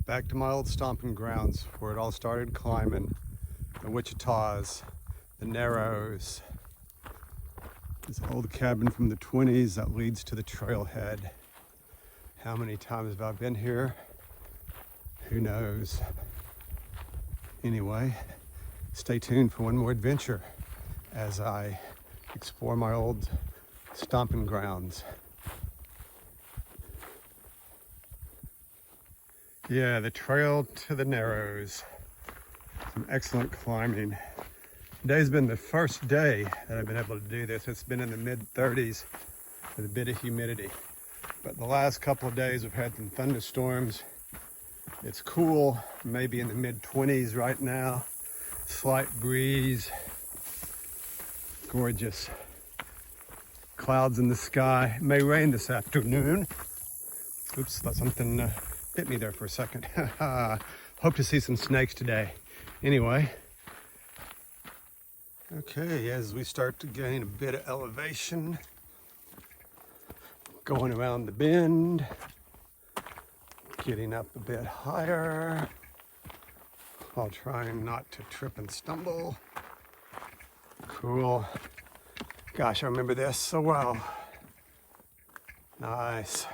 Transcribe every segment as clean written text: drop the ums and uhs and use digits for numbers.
Back to my old stomping grounds where it all started climbing. The Wichitas, the Narrows. This old cabin from the 20s that leads to the trailhead. How many times have I been here? Who knows? Anyway, stay tuned for one more adventure as I explore my old stomping grounds. Yeah, the trail to the Narrows. Some excellent climbing. Today's been the first day that I've been able to do this. It's been in the mid-30s with a bit of humidity. But the last couple of days we've had some thunderstorms. It's cool, maybe in the mid-20s right now. Slight breeze. Gorgeous. Clouds in the sky. It may rain this afternoon. Oops, thought something hit me there for a second. Hope to see some snakes today. Anyway, okay, as we start to gain a bit of elevation, going around the bend, getting up a bit higher, while trying not to trip and stumble. Cool. Gosh, I remember this so well. Nice.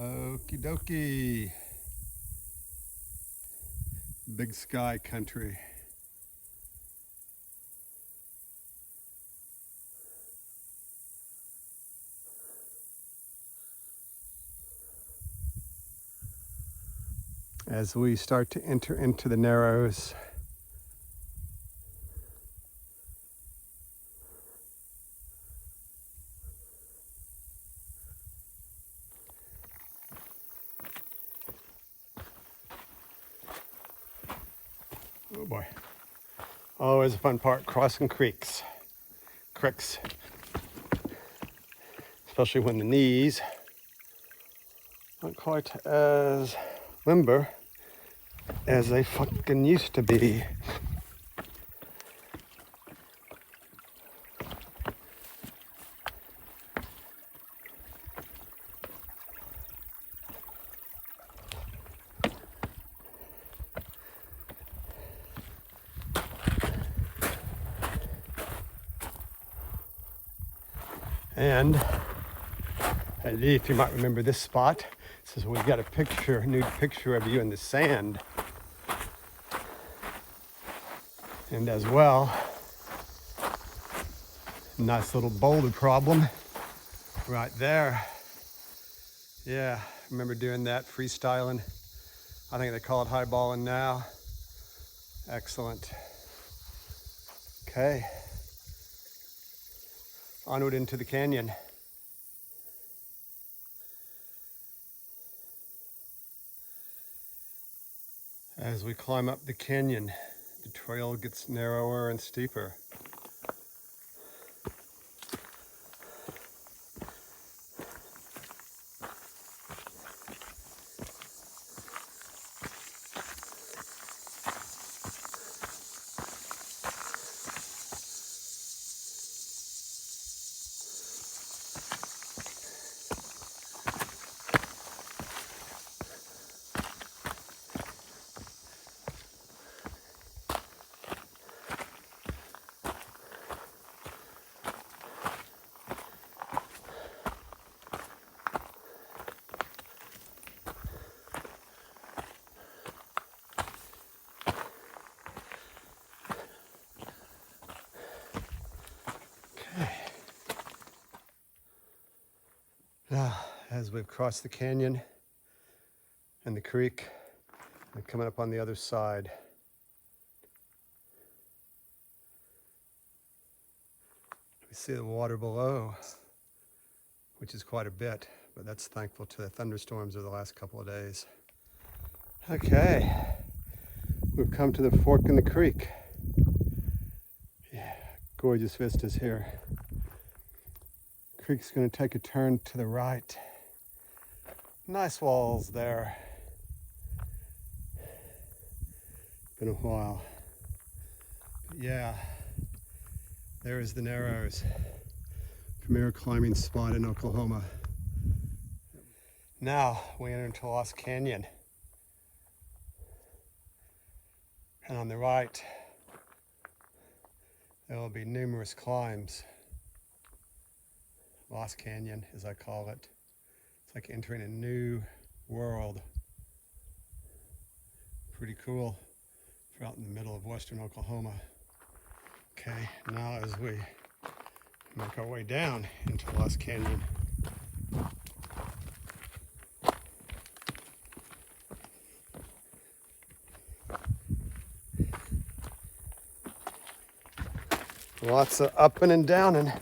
Okie dokie. Big sky country. As we start to enter into the Narrows, oh boy. Always a fun part, crossing creeks. Especially when the knees aren't quite as limber as they fucking used to be. And at least you might remember this spot. This is where we got a nude picture of you in the sand. And as well, nice little boulder problem right there. Yeah, remember doing that, freestyling. I think they call it highballing now. Excellent. Okay. Onward into the canyon. As we climb up the canyon, the trail gets narrower and steeper. Now, as we've crossed the canyon and the creek, we're coming up on the other side. We see the water below. which is quite a bit, but that's thankful to the thunderstorms of the last couple of days. Okay, we've come to the fork in the creek. Yeah, gorgeous vistas here. Creek's going to take a turn to the right. Nice walls there. Been a while. But yeah, there is the Narrows. Premier climbing spot in Oklahoma. Now we enter into Lost Canyon. And on the right, there will be numerous climbs. Lost Canyon, as I call it. It's like entering a new world. Pretty cool for out in the middle of western Oklahoma. Okay, now as we make our way down into Lost Canyon. Lots of upping and downing.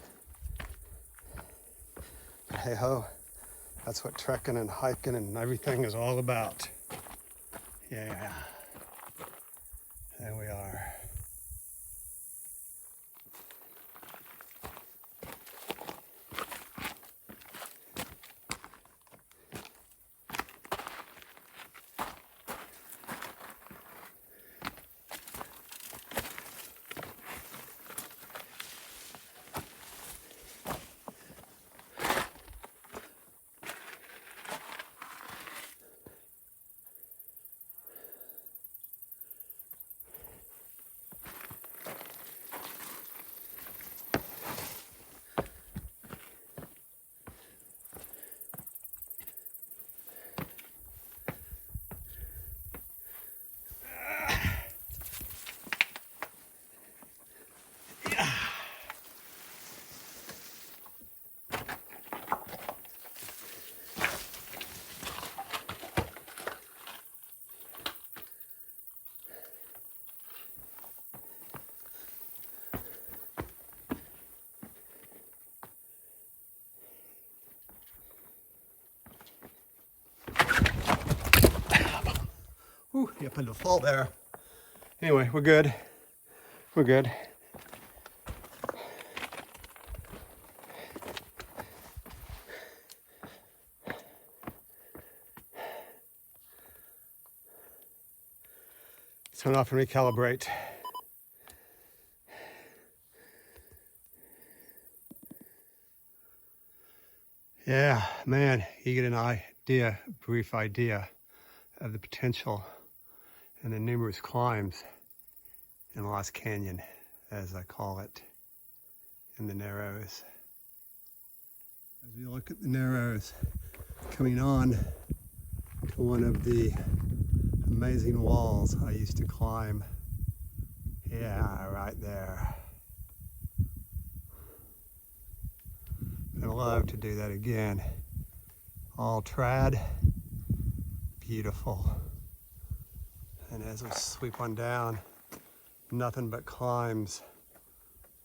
Hey ho, that's what trekking and hiking and everything is all about. Yeah, there we are. Ooh, you put a fall there. Anyway, we're good. We're good. Turn off and recalibrate. Yeah, man, you get an idea, a brief idea of the potential and the numerous climbs in Lost Canyon, as I call it, in the Narrows. As we look at the Narrows, coming on to one of the amazing walls I used to climb. Yeah, right there. I'd love to do that again. All trad, beautiful. And as we sweep on down, nothing but climbs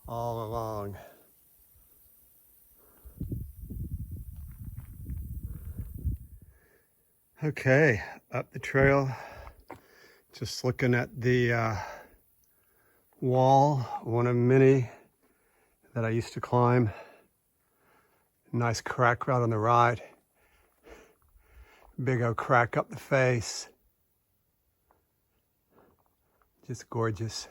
all along. Okay, up the trail, just looking at the wall, one of many that I used to climb. Nice crack right on the right. Big old crack up the face. Just gorgeous.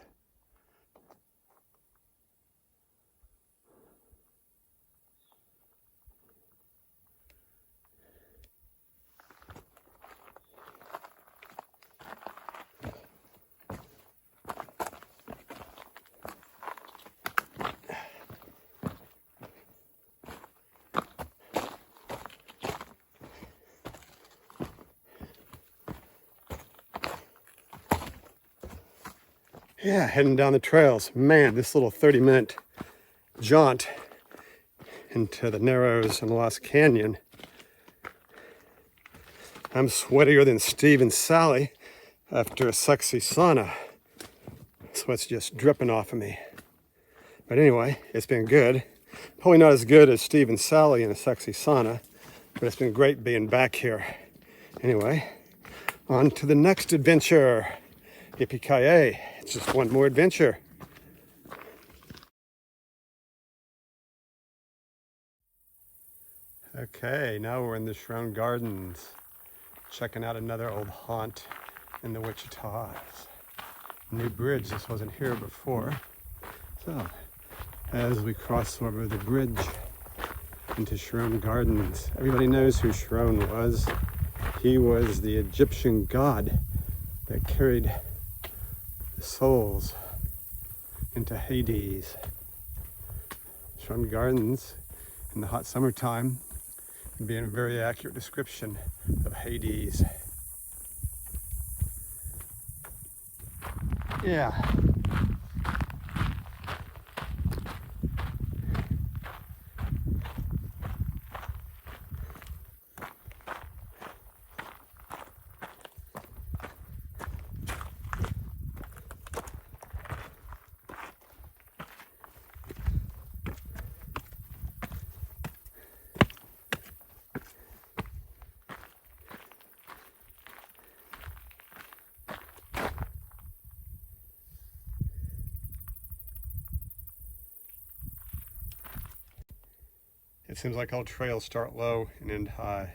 Yeah, heading down the trails. Man, this little 30-minute jaunt into the Narrows and Lost Canyon. I'm sweatier than Steve and Sally after a sexy sauna. Sweat's just dripping off of me. But anyway, it's been good. Probably not as good as Steve and Sally in a sexy sauna, but it's been great being back here. Anyway, on to the next adventure. Yippee-ki-yay, it's just one more adventure. Okay, now we're in the Shrone Gardens, checking out another old haunt in the Wichita. New bridge, this wasn't here before. So, as we cross over the bridge into Shrone Gardens, everybody knows who Shrone was. He was the Egyptian god that carried the souls into Hades. Shrone Gardens in the hot summertime would be a very accurate description of Hades. Yeah. It seems like all trails start low and end high.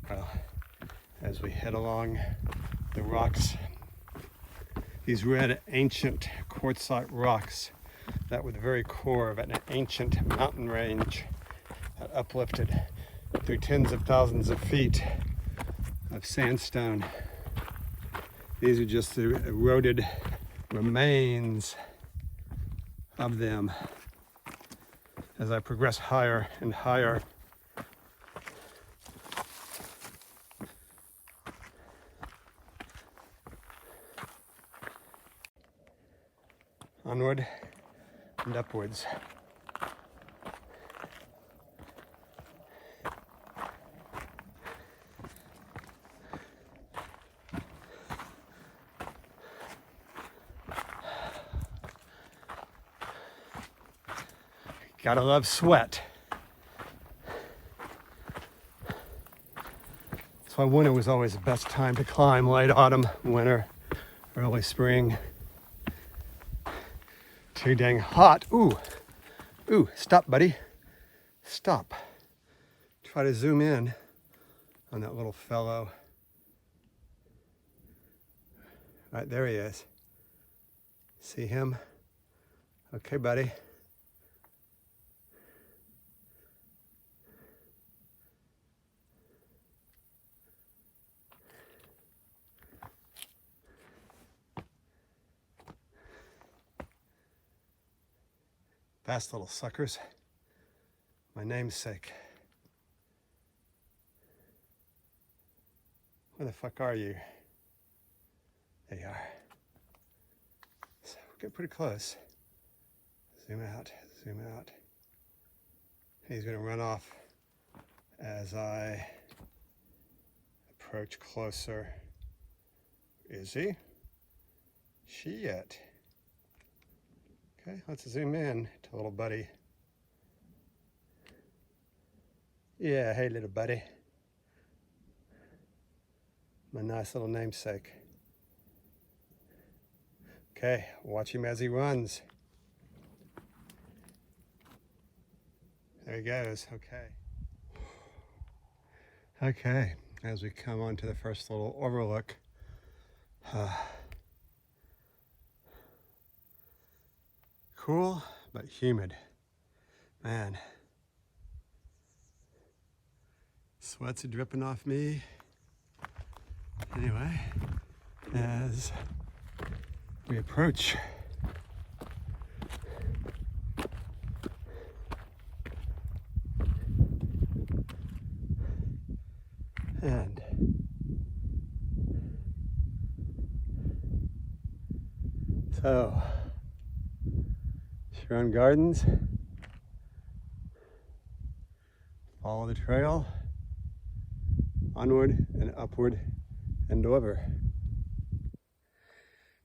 Well, as we head along the rocks, these red ancient quartzite rocks that were the very core of an ancient mountain range that uplifted through tens of thousands of feet of sandstone. These are just the eroded remains of them. As I progress higher and higher, onward and upwards. Gotta love sweat. That's why winter was always the best time to climb. Late autumn, winter, early spring. Too dang hot. Ooh, stop, buddy. Stop. Try to zoom in on that little fellow. Right, there he is. See him? Okay, buddy. Fast little suckers. My namesake. Where the fuck are you? There you are. So we're getting pretty close. Zoom out, zoom out. He's gonna run off as I approach closer. Is he? Shit. Okay, let's zoom in to little buddy. Yeah, hey little buddy. My nice little namesake. Okay, watch him as he runs. There he goes, okay. Okay, as we come on to the first little overlook. Cool, but humid. Man. Sweats are dripping off me. Anyway, as we approach, and so Shrone Gardens, follow the trail, onward and upward and over.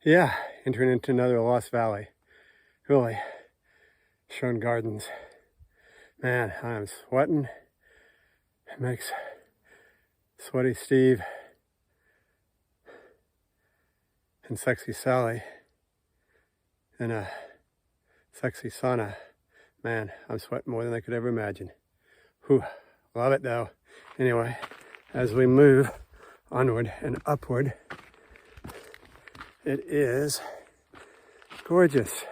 Yeah, entering into another lost valley. Really, Shrone Gardens. Man, I'm sweating. It makes Sweaty Steve and Sexy Sally in a sexy sauna. Man, I'm sweating more than I could ever imagine. Whew, love it though. Anyway, as we move onward and upward, it is gorgeous.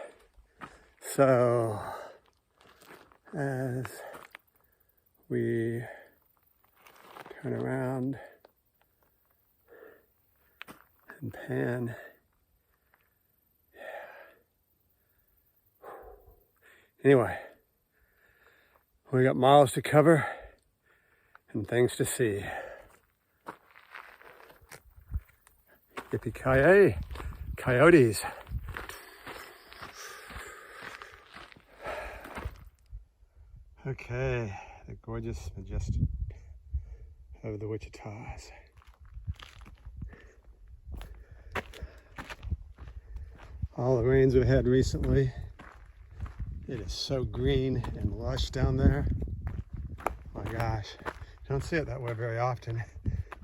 So, as we turn around and pan, anyway, we got miles to cover and things to see. Yippee-ki-yay, coyotes. Okay, the gorgeous, majestic of the Wichitas. All the rains we've had recently, it is so green and lush down there. My gosh, don't see it that way very often.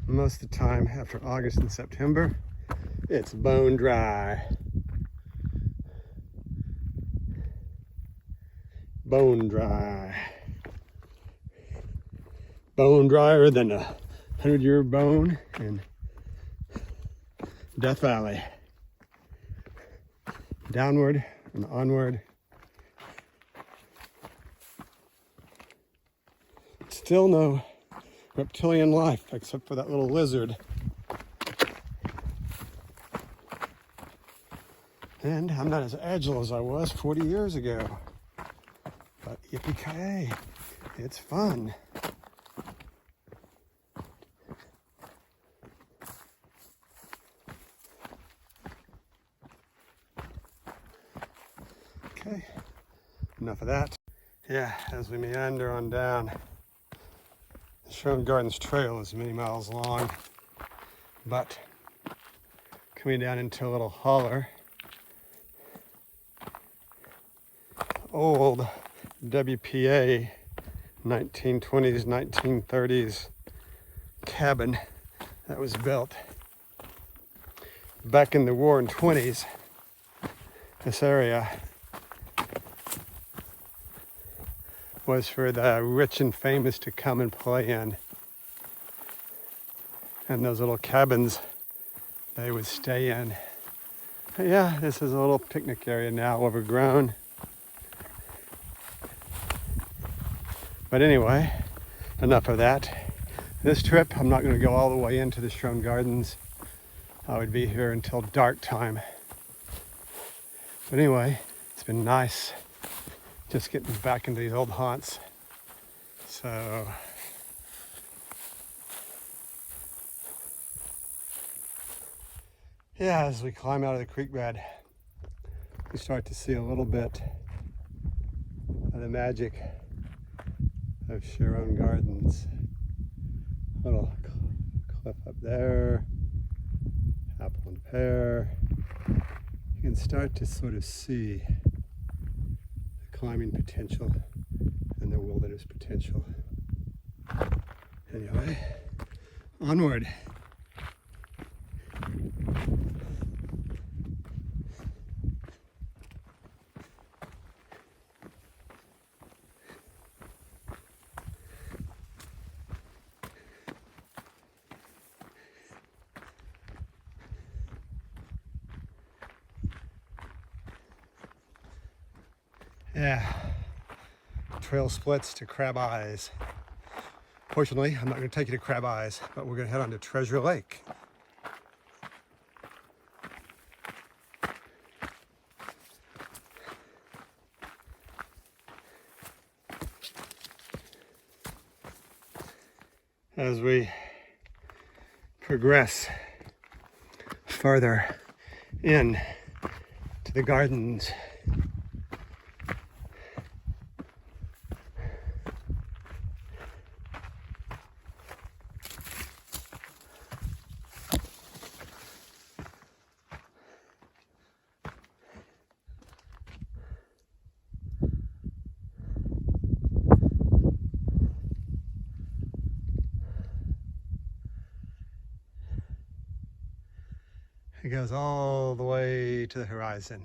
Most of the time after August and September, it's bone dry. Bone dry. Bone drier than a 100-year bone in Death Valley. Downward and onward. Still no reptilian life except for that little lizard. And I'm not as agile as I was 40 years ago. But yippee-ki-yay, it's fun. Okay, enough of that. Yeah, as we meander on down, the Sherman Gardens Trail is many miles long, but coming down into a little holler, old WPA 1920s, 1930s cabin that was built back in the Roaring 20s. This area was for the rich and famous to come and play in. And those little cabins they would stay in. But yeah, this is a little picnic area now, overgrown. But anyway, enough of that. This trip, I'm not going to go all the way into the Sherman Gardens. I would be here until dark time. But anyway, it's been nice just getting back into these old haunts. So, yeah, as we climb out of the creek bed, we start to see a little bit of the magic of Sherman Gardens. Little cliff up there, apple and pear. You can start to sort of see the climbing potential and the wilderness potential. Anyway, onward. Yeah, trail splits to Crab Eyes. Fortunately, I'm not going to take you to Crab Eyes, but we're going to head on to Treasure Lake. As we progress further in to the gardens, It goes all the way to the horizon.